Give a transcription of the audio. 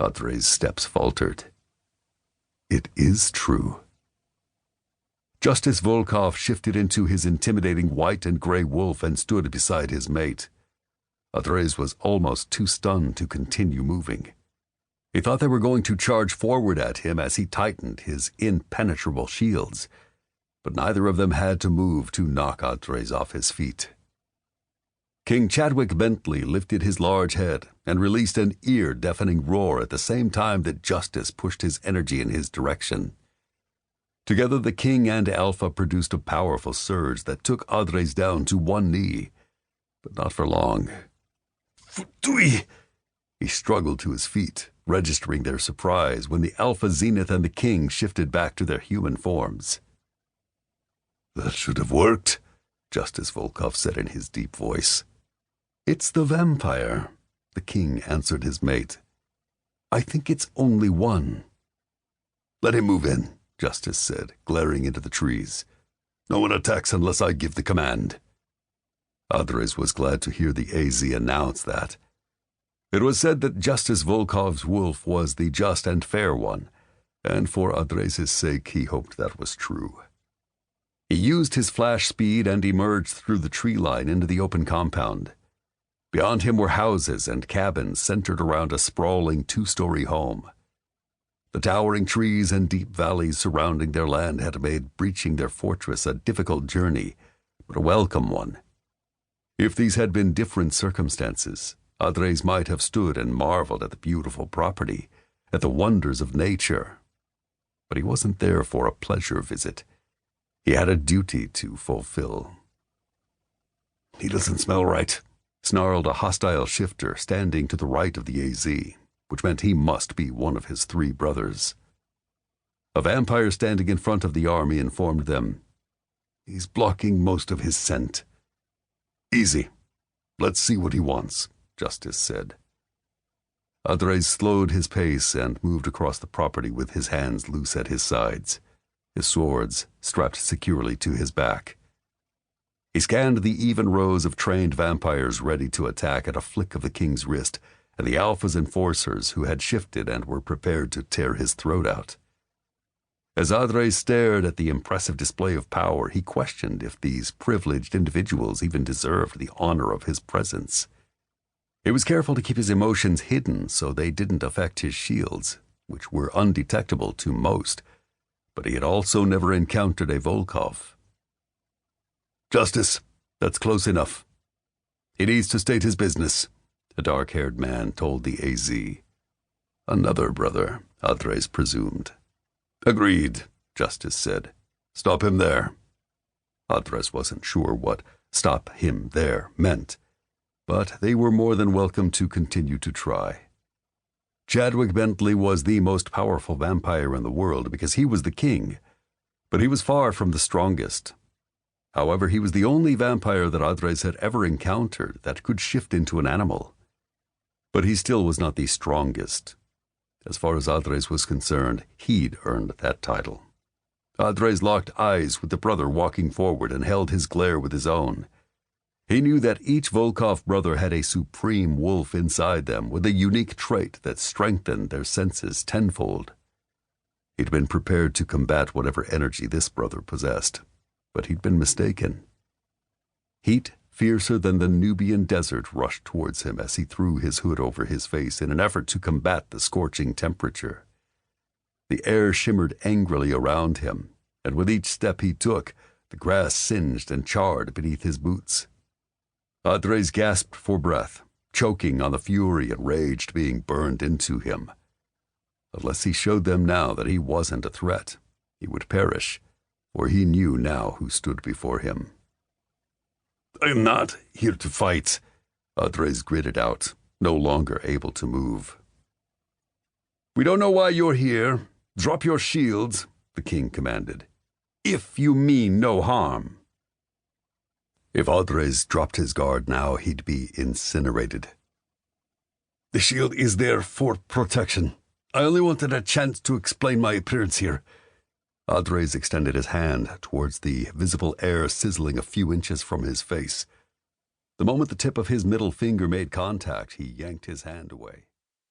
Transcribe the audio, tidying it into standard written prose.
Adres' steps faltered. It is true. Justice Volkov shifted into his intimidating white and gray wolf and stood beside his mate. Adres was almost too stunned to continue moving. He thought they were going to charge forward at him as he tightened his impenetrable shields, but neither of them had to move to knock Adres off his feet. King Chadwick Bentley lifted his large head and released an ear-deafening roar at the same time that Justice pushed his energy in his direction. Together the king and Alpha produced a powerful surge that took Adres down to one knee, but not for long. Futui! He struggled to his feet, registering their surprise when the Alpha Zenith and the king shifted back to their human forms. That should have worked, Justice Volkov said in his deep voice. It's the vampire, the king answered his mate. I think it's only one. Let him move in, Justice said, glaring into the trees. No one attacks unless I give the command. Adres was glad to hear the AZ announce that. It was said that Justice Volkov's wolf was the just and fair one, and for Adres' sake he hoped that was true. He used his flash speed and emerged through the tree line into the open compound. Beyond him were houses and cabins centered around a sprawling two-story home. The towering trees and deep valleys surrounding their land had made breaching their fortress a difficult journey, but a welcome one. If these had been different circumstances, Adres might have stood and marveled at the beautiful property, at the wonders of nature. But he wasn't there for a pleasure visit. He had a duty to fulfill. He doesn't smell right, snarled a hostile shifter standing to the right of the AZ, which meant he must be one of his three brothers. A vampire standing in front of the army informed them, He's blocking most of his scent. Easy. Let's see what he wants, Justice said. Adres slowed his pace and moved across the property with his hands loose at his sides, his swords strapped securely to his back. He scanned the even rows of trained vampires ready to attack at a flick of the king's wrist, and the Alpha's enforcers who had shifted and were prepared to tear his throat out. As Adres stared at the impressive display of power, he questioned if these privileged individuals even deserved the honor of his presence. He was careful to keep his emotions hidden so they didn't affect his shields, which were undetectable to most, but he had also never encountered a Volkov. Justice, that's close enough. He needs to state his business, a dark-haired man told the AZ. Another brother, Adres presumed. Agreed, Justice said. Stop him there. Adres wasn't sure what stop him there meant, but they were more than welcome to continue to try. Chadwick Bentley was the most powerful vampire in the world because he was the king, but he was far from the strongest. However, he was the only vampire that Adres had ever encountered that could shift into an animal. But he still was not the strongest. As far as Adres was concerned, he'd earned that title. Adres locked eyes with the brother walking forward and held his glare with his own. He knew that each Volkov brother had a supreme wolf inside them with a unique trait that strengthened their senses tenfold. He'd been prepared to combat whatever energy this brother possessed, but he'd been mistaken. Heat fiercer than the Nubian desert rushed towards him as he threw his hood over his face in an effort to combat the scorching temperature. The air shimmered angrily around him, and with each step he took, the grass singed and charred beneath his boots. Adres gasped for breath, choking on the fury and rage being burned into him. Unless he showed them now that he wasn't a threat, he would perish, for he knew now who stood before him. I'm not here to fight, Adres gritted out, no longer able to move. We don't know why you're here. Drop your shields, the king commanded. If you mean no harm. If Adres dropped his guard now, he'd be incinerated. The shield is there for protection. I only wanted a chance to explain my appearance here. Adres extended his hand towards the visible air sizzling a few inches from his face. The moment the tip of his middle finger made contact, he yanked his hand away.